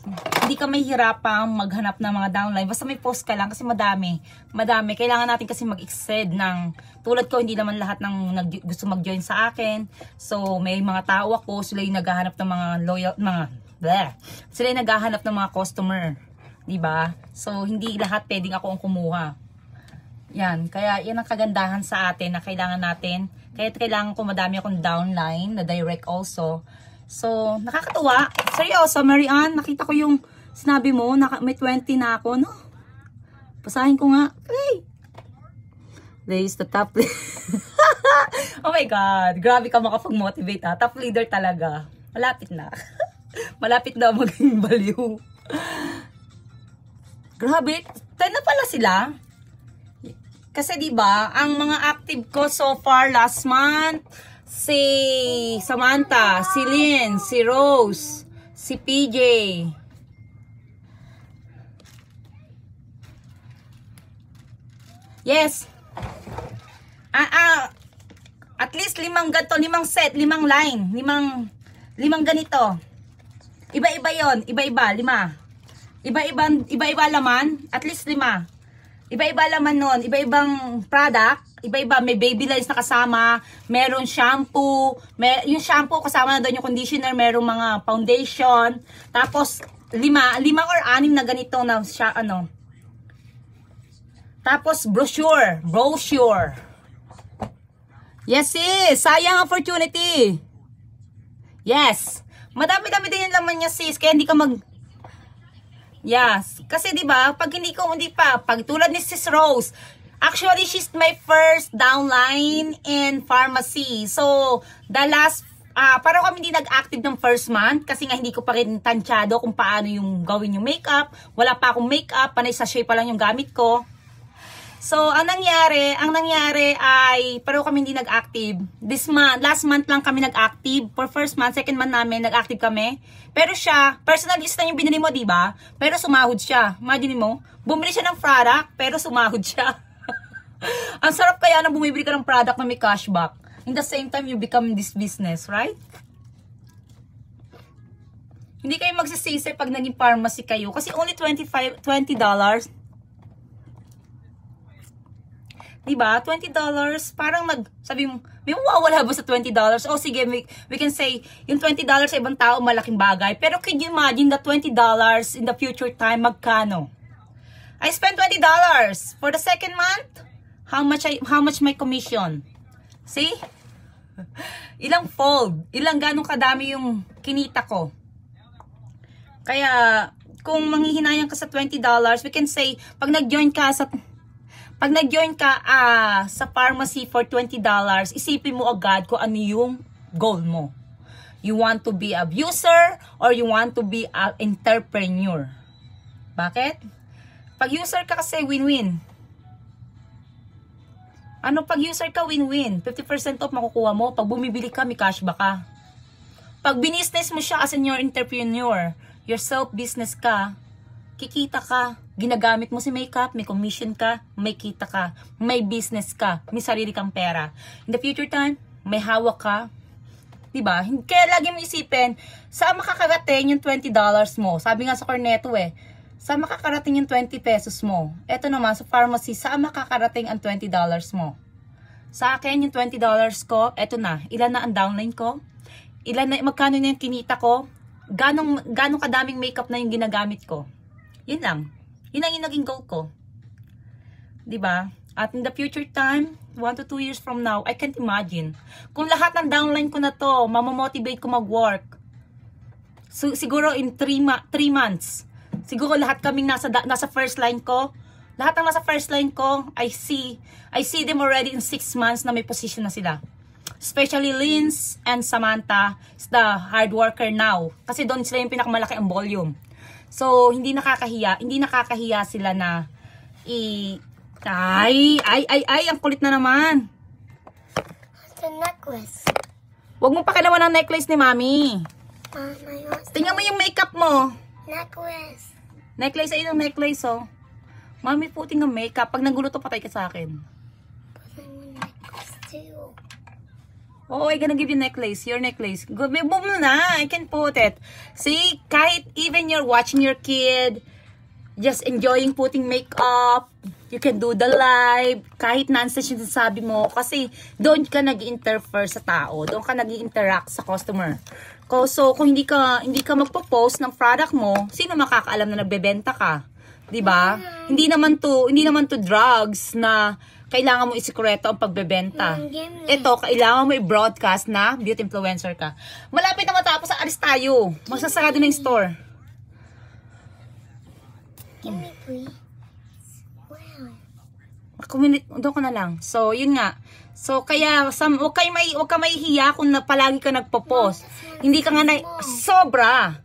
Hindi ka mahirapang maghanap ng mga downline. Basta may post ka lang kasi madami. Kailangan natin kasi mag-exceed ng... Tulad ko, hindi naman lahat ng gusto mag-join sa akin. So, may mga tao ako. Sila yung naghahanap ng mga sila yung naghahanap ng mga customer. Diba? So, hindi lahat pwedeng ako ang kumuha. Yan, kaya yan ang kagandahan sa atin na kailangan natin. Kaya kailangan ko madami akong downline na direct also. So, nakakatuwa. Seryoso, Mary Ann, nakita ko yung sinabi mo, may 20 na ako, no? Basahin ko nga. Hey! There is the top leader. Oh my God, grabe ka makapag-motivate ha. Top leader talaga. Malapit na. Malapit daw maging baliw. Grabe, 10 na pala sila. Kasi 'di ba, ang mga active ko so far last month, si Samantha, si Lynn, si Rose, si PJ. Yes. At least 5 ganito, 5 set, 5 line, 5 ganito. Iba-iba 'yon, iba-iba, 5. Iba-iba laman, at least 5. Iba-iba laman nun, iba-ibang product, iba-iba, may baby lines na kasama, meron shampoo, yung shampoo kasama na doon yung conditioner, merong mga foundation, tapos 5 or 6 na ganito na siya, ano. Tapos brochure. Yes, sis, sayang opportunity. Yes. Madami-dami din yung laman niya, sis, kaya hindi ka Yes, kasi 'di ba, pag hindi pag tulad ni Sis Rose, actually she's my first downline in pharmacy. So, the last parang kami hindi nag-active ng first month kasi nga hindi ko pa rin tansyado kung paano yung gawin yung makeup. Wala pa akong makeup, panay sachet pa lang yung gamit ko. So, ang nangyari ay pero kami hindi nag-active. This month, last month lang kami nag-active. For first month, second month namin nag-active kami. Pero siya, personal use na yung binili mo, 'di ba? Pero sumahod siya. Imagine mo, bumili siya ng product pero sumahod siya. Ang sarap kaya na bumibili ka ng product na may cashback. In the same time, you become this business, right? Hindi kayo magsisisi pag naging pharmacy kayo kasi only $20. Diba? $20, parang sabi mo, may mawawala ba sa $20? O sige, we can say, yung $20 sa ibang tao, malaking bagay. Pero can you imagine the $20 in the future time, magkano? I spent $20 for the second month. How much my commission? See? Ilang fold, ganong kadami yung kinita ko. Kaya, kung manghihinayang ka sa $20, we can say, pag nag-join ka sa pharmacy for $20, isipin mo agad kung ano yung goal mo. You want to be a user or you want to be an entrepreneur. Bakit? Pag user ka kasi win-win. Ano pag user ka win-win? 50% off makukuha mo. Pag bumibili ka, may cashback ka. Pag binisnes mo siya as in your entrepreneur, your self-business ka, kikita ka, ginagamit mo si makeup, may commission ka, may kita ka, may business ka, may sarili kang pera. In the future time, may hawak ka. Diba? Kaya lagi mo isipin, saan makakarating yung $20 mo? Sabi nga sa Cornetto saan makakarating yung 20 pesos mo? Eto naman, sa pharmacy, saan makakarating ang $20 mo? Sa akin, yung $20 ko, eto na, ilan na ang downline ko? Magkano na yung kinita ko? Ganong kadaming makeup na yung ginagamit ko? Yun lang. Yun ang yung naging goal ko. Diba? At in the future time, 1 to 2 years from now, I can't imagine. Kung lahat ng downline ko na to, mamamotivate ko mag-work. So, siguro in 3 months, siguro lahat kaming nasa first line ko, lahat ng nasa first line ko, I see them already in 6 months na may position na sila. Especially Linz and Samantha is the hard worker now. Kasi doon sila yung pinakamalaki ang volume. So, hindi nakakahiya sila na ang kulit na naman. The necklace. Huwag mo pakilaman ng necklace ni Mami. Tingnan mo yung makeup mo. Necklace. Necklace ay yung necklace, oh. Mami, puting ng makeup. Pag nagulo to, patay ka sa akin. But I want necklace too. Oh, I gonna give you necklace. Your necklace. Go, boom na. I can put it. See, kahit even you're watching your kid, just enjoying putting makeup, you can do the live, kahit nonsense yung sabi mo, kasi doon ka nag-interfere sa tao, doon ka nag-interact sa customer. So, kung hindi ka magpo-post ng product mo, sino makakaalam na nagbebenta ka? 'Di ba? Hindi naman to drugs na kailangan mo isikreto ang pagbebenta. Ito, kailangan mo i-broadcast na beauty influencer ka. Malapit na matapos, alis tayo. Magsasarado na yung store. Give me please. Wow. Doon ko na lang. So, yun nga. So, kaya, huwag ka mahihiya kung palagi ka nagpo-post. Hindi ka nga sobra.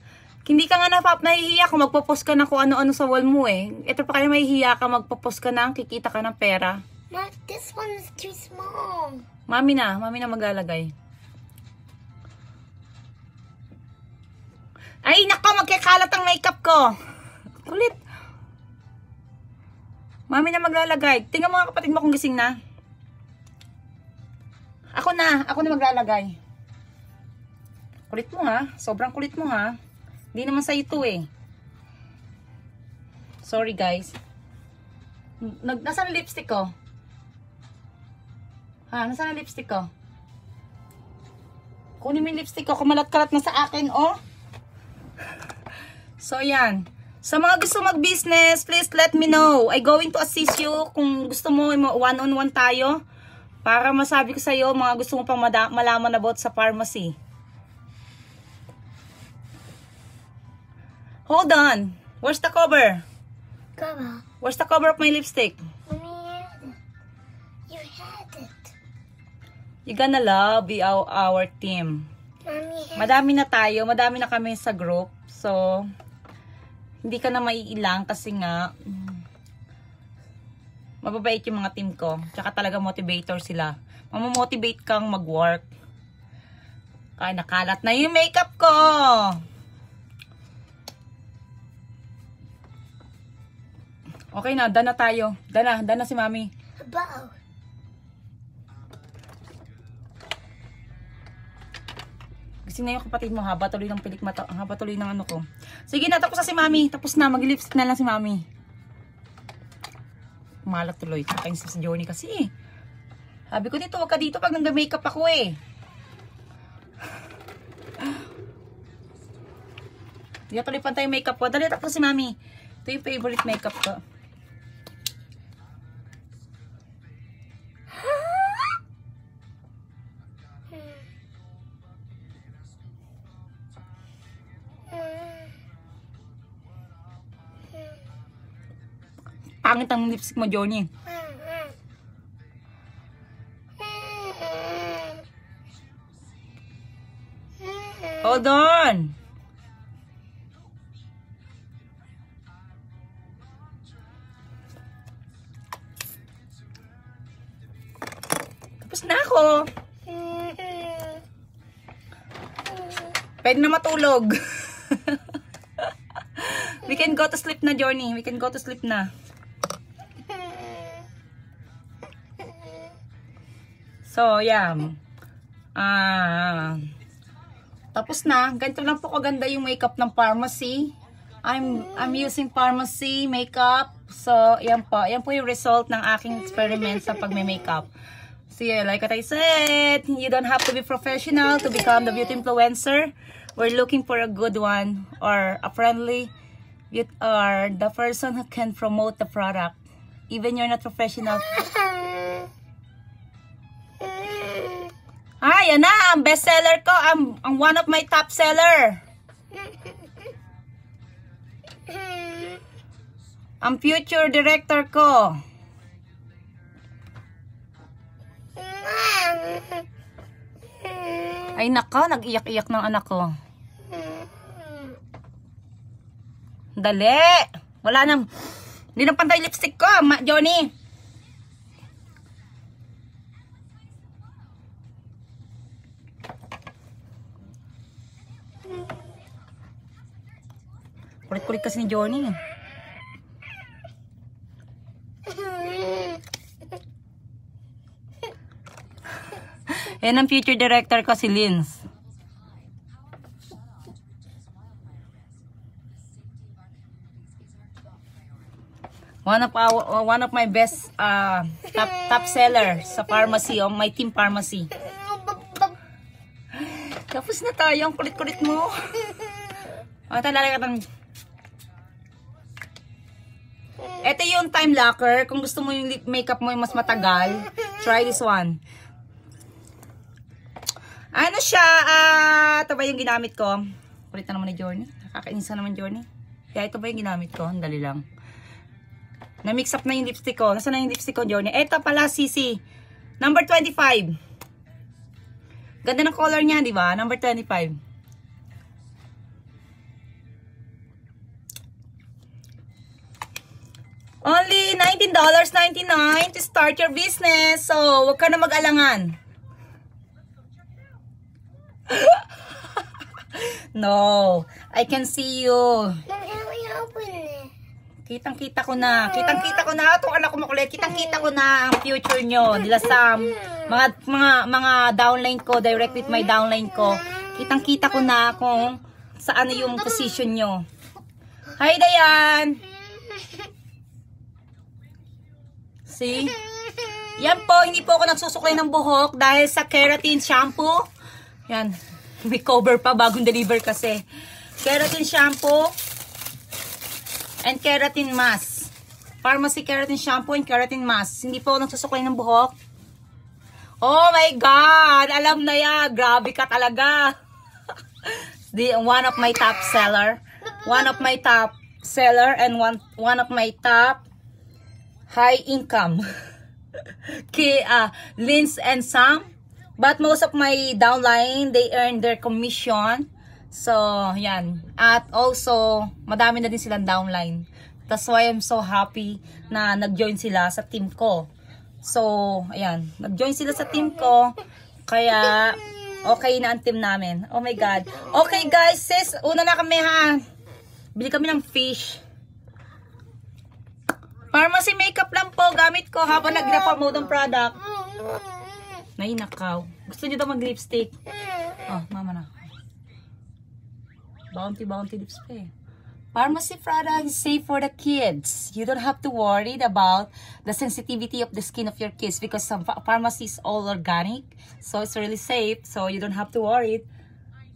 Hindi ka nga nahihiya kung magpo-post ka na kung ano-ano sa wall mo Ito pa kaya mahihiya ka, magpo-post ka na, kikita ka ng pera. Mom, this one is too small. Mami na maglalagay. Ay, nako, magkakalat ang makeup ko. Kulit. Mami na maglalagay. Tingnan mo nga kapatid mo kung gising na. Ako na maglalagay. Kulit mo ha. Sobrang kulit mo ha. Hindi naman sa ito eh. Sorry guys. Nasaan ang lipstick ko? Ha? Nasaan ang lipstick ko? Kunin mo yung lipstick ko. Kumalat-kalat na sa akin oh. So yan. Sa mga gusto mag-business, please let me know. I going to assist you. Kung gusto mo, one-on-one tayo. Para masabi ko sa'yo, mga gusto mo pang malaman about sa pharmacy. Hold on. Where's the cover? Cover. Where's the cover of my lipstick? Mommy, you had it. You're gonna love our team. Mommy, Madami na tayo. Madami na kami sa group. So, hindi ka na maiilang kasi nga mababait yung mga team ko. Tsaka talaga motivator sila. Mamamotivate kang mag-work. Ay, nakalat na yung makeup ko. Okay na, dana tayo. Dana si Mami. Bow. Gising na yung kapatid mo, haba tuloy ng pilik mata, haba tuloy ng ano ko. Sige na, tapos na si Mami. Tapos na, mag-lipstick na lang si Mami. Malat tuloy. Kakain sa Johnny kasi. Sabi ko dito, wag ka dito pag nag-makeup ako eh. Hindi tuloy pantay yung makeup ko. Dali, tapos si Mami. Ito yung favorite makeup ko. Pangit ang lipstick mo, Johnny. Hold on. Tapos na ako. Pwede na matulog. We can go to sleep na, Johnny. We can go to sleep na. So, yeah. Tapos na. Ganito lang po kaganda yung makeup ng pharmacy. I'm using pharmacy makeup. So, yan po. Yan po yung result ng aking experiment sa pagme-makeup. So, yeah, like what I said, you don't have to be professional to become the beauty influencer. We're looking for a good one or a friendly or the person who can promote the product. Even you're not professional. Yan na, ang best seller ko, ang one of my top seller. Ang future director ko. Ay naka, nag-iyak-iyak ng anak ko. Dali. Wala nang, hindi nang pantay lipstick ko, Johnny. Kulit-kulit kasi ni Johnny. Yan ang future director ko, si Linz. One of my best top seller sa pharmacy, my team pharmacy. Tapos na tayo, ang kulit-kulit mo. Ito yung time locker. Kung gusto mo yung makeup mo yung mas matagal, try this one. Ano siya? Ito ba yung ginamit ko? Kulit na naman ni Johnny. Nakakainis na naman Johnny. Kaya ito ba yung ginamit ko? Ang dali lang. Na-mix up na yung lipstick ko. Nasaan na yung lipstick ko, Johnny? Ito pala, CC. Number 25. Ganda ng color niya, di ba? Number 25. Only $19.99 to start your business. So, huwag ka na mag-alangan. No, I can see you. Mommy, how we open it? Kitang-kita ko na. Kitang-kita ko na. Itong anak ko makulit. Kitang-kita ko na ang future nyo. Nila Sam. Mga downline ko. Direct with my downline ko. Kitang-kita ko na kung saan yung position nyo. Hi, Dayan! See? Yan po. Hindi po ako nagsusuklay ng buhok dahil sa keratin shampoo. Yan. May cover pa. Bagong deliver kasi. Keratin shampoo. And keratin mask. Pharmacy keratin shampoo and keratin mask. Hindi po ako nagsusuklay ng buhok. Oh my God! Alam na yan. Grabe ka talaga. One of my top seller. One of my top seller and one of my top high income. Linz and Sam. But most of my downline, they earn their commission. So, yan. At also, madami na din silang downline. That's why I'm so happy na nag-join sila sa team ko. So, ayan. Nag-join sila sa team ko. Kaya, okay na ang team namin. Oh my God. Okay guys, sis. Una na kami ha. Bili kami ng fish. Pharmacy makeup lang po. Gamit ko habang nag-promote ng product. Nainakaw. Gusto niyo daw mag-lipstick? Oh, mama na. Bounty lips pa eh. Pharmacy product is safe for the kids. You don't have to worry about the sensitivity of the skin of your kids because some pharmacy is all organic. So it's really safe. So you don't have to worry.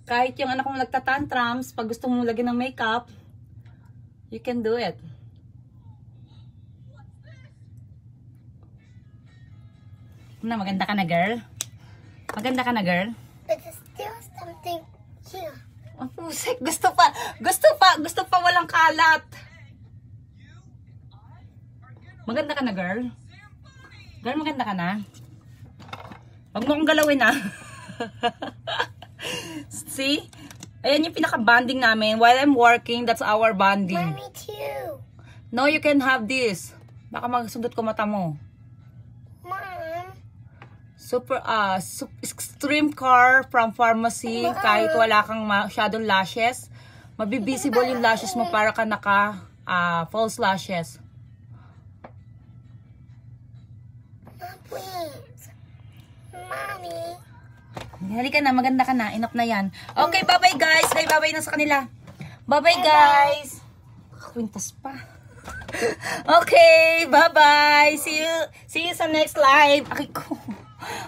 Kahit yung anak mo nagtatantrums, pag gusto mo lagyan ng makeup, you can do it. Na, maganda ka na, girl. Maganda ka na, girl. But there's still something here. Ang pusik. Gusto pa walang kalat. Maganda ka na, girl. Girl, maganda ka na. Huwag mo kong galawin, ha. See? Ayan yung pinaka-bonding namin. While I'm working, that's our bonding. Mommy too. No, you can have this. Baka magsundot ko mata mo. Mom. Extreme Car from Pharmacy. Kahit wala kang masyadong lashes, mabivisible yung lashes mo para ka naka false lashes. Please. Mommy. Halika na, maganda ka na. Enough na yan. Okay, bye-bye guys. Bye-bye na sa kanila. Bye-bye guys. Kwintas pa. Okay, bye-bye. See you sa next live. Aki ko.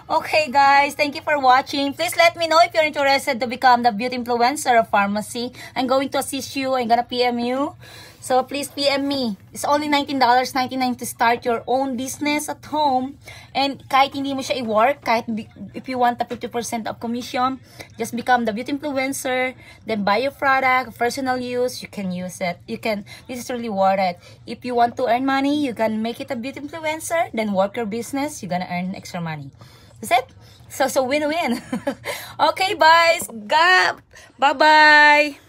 Okay guys, thank you for watching. Please let me know if you're interested to become the beauty influencer of Pharmacy. I'm going to assist you. I'm gonna PM you. So please PM me. It's only $19.99 to start your own business at home. And kahit hindi mo siya i-work, kahit if you want a 50% of commission, just become the beauty influencer. Then buy your product, personal use, you can use it. This is really worth it. If you want to earn money, you can make it a beauty influencer. Then work your business, you're gonna earn extra money. That's it. So win-win. Okay, guys. Bye-bye.